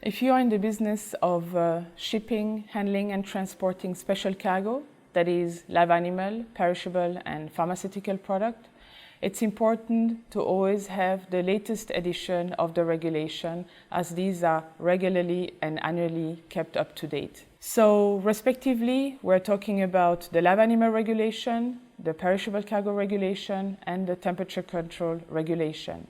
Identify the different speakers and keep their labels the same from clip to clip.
Speaker 1: If you are in the business of shipping, handling and transporting special cargo, that is live animal, perishable and pharmaceutical product, it's important to always have the latest edition of the regulation, as these are regularly and annually kept up to date. So respectively, we're talking about the live animal regulation, the perishable cargo regulation and the temperature control regulation.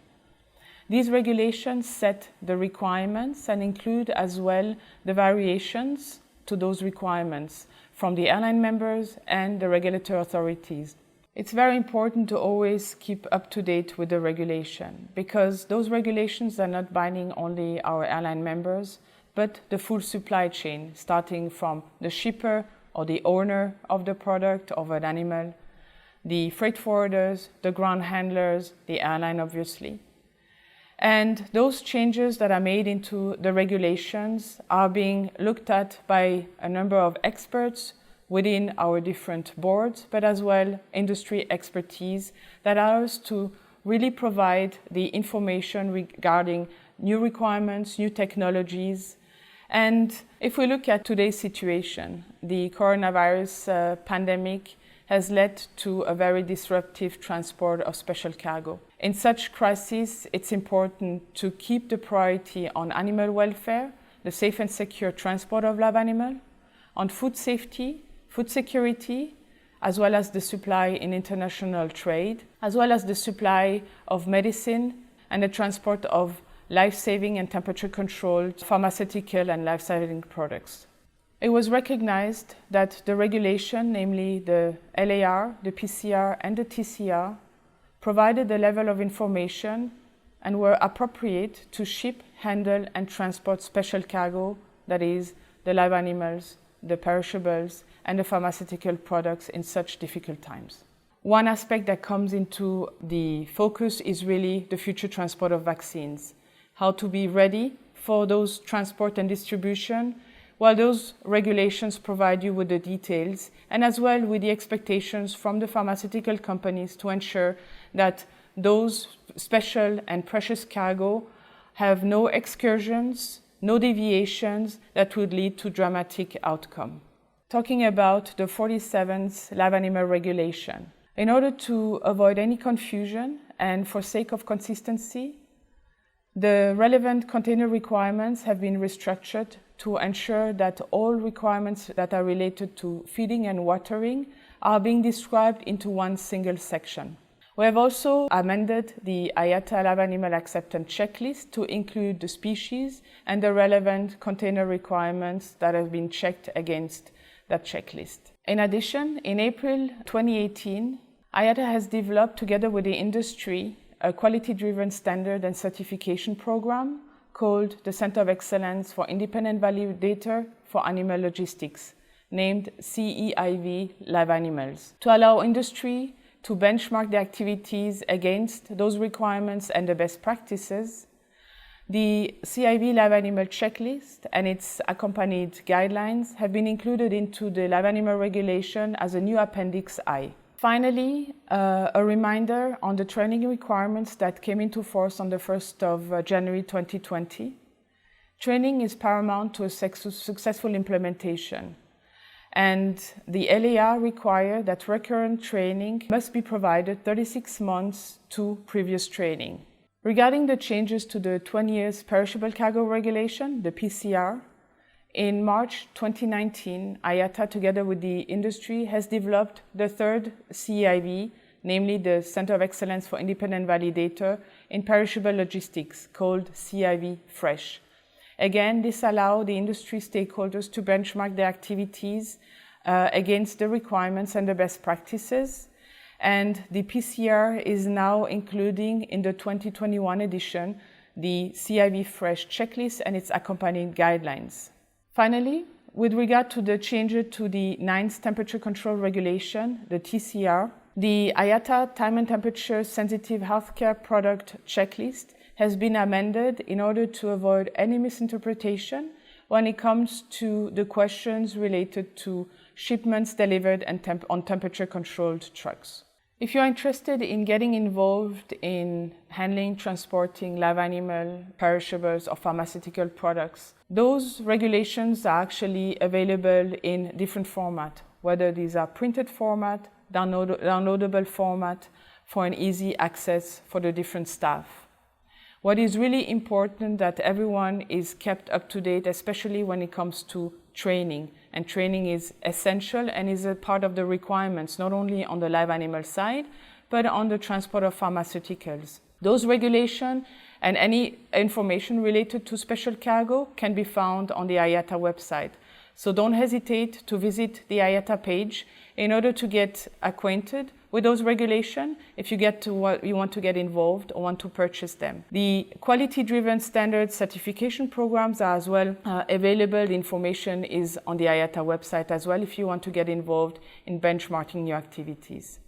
Speaker 1: These regulations set the requirements and include as well the variations to those requirements from the airline members and the regulatory authorities. It's very important to always keep up to date with the regulation, because those regulations are not binding only our airline members, but the full supply chain, starting from the shipper or the owner of the product of an animal, the freight forwarders, the ground handlers, the airline obviously. And those changes that are made into the regulations are being looked at by a number of experts within our different boards, but as well industry expertise that allows us to really provide the information regarding new requirements, new technologies. And if we look at today's situation, the coronavirus pandemic has led to a very disruptive transport of special cargo. In such crises, it's important to keep the priority on animal welfare, the safe and secure transport of live animal, on food safety, food security, as well as the supply in international trade, as well as the supply of medicine and the transport of life-saving and temperature-controlled pharmaceutical and life-saving products. It was recognized that the regulation, namely the LAR, the PCR and the TCR, provided the level of information and were appropriate to ship, handle and transport special cargo, that is, the live animals, the perishables and the pharmaceutical products in such difficult times. One aspect that comes into the focus is really the future transport of vaccines, how to be ready for those transport and distribution, while those regulations provide you with the details and as well with the expectations from the pharmaceutical companies to ensure that those special and precious cargo have no excursions, no deviations that would lead to dramatic outcome. Talking about the 47th live animal regulation. In order to avoid any confusion and for sake of consistency, the relevant container requirements have been restructured to ensure that all requirements that are related to feeding and watering are being described into one single section. We have also amended the IATA Live Animal Acceptance Checklist to include the species and the relevant container requirements that have been checked against that checklist. In addition, in April 2018, IATA has developed together with the industry a quality-driven standard and certification program called the Center of Excellence for Independent Validator for Animal Logistics, named CEIV Live Animals, to allow industry to benchmark the activities against those requirements and the best practices. The CEIV Live Animal Checklist and its accompanied guidelines have been included into the Live Animal Regulation as a new Appendix I. Finally, a reminder on the training requirements that came into force on the 1st of January 2020. Training is paramount to a successful implementation, and the LAR require that recurrent training must be provided 36 months to previous training. Regarding the changes to the 20th Perishable Cargo Regulation, the PCR, in March 2019, IATA, together with the industry, has developed the third CEIV, namely the Center of Excellence for Independent Validator in Perishable Logistics, called CEIV Fresh. Again, this allows the industry stakeholders to benchmark their activities against the requirements and the best practices. And the PCR is now including in the 2021 edition the CEIV Fresh checklist and its accompanying guidelines. Finally, with regard to the changes to the 9th Temperature Control Regulation, the TCR, the IATA Time and Temperature Sensitive Healthcare Product Checklist has been amended in order to avoid any misinterpretation when it comes to the questions related to shipments delivered on temperature-controlled trucks. If you're interested in getting involved in handling, transporting live animal, perishables, or pharmaceutical products, those regulations are actually available in different formats, whether these are printed format, downloadable format, for an easy access for the different staff. What is really important that everyone is kept up to date, especially when it comes to training. And training is essential and is a part of the requirements, not only on the live animal side, but on the transport of pharmaceuticals. Those regulations and any information related to special cargo can be found on the IATA website. So don't hesitate to visit the IATA page in order to get acquainted with those regulations if you want to get involved or want to purchase them. The quality-driven standard certification programs are as well available. The information is on the IATA website as well if you want to get involved in benchmarking your activities.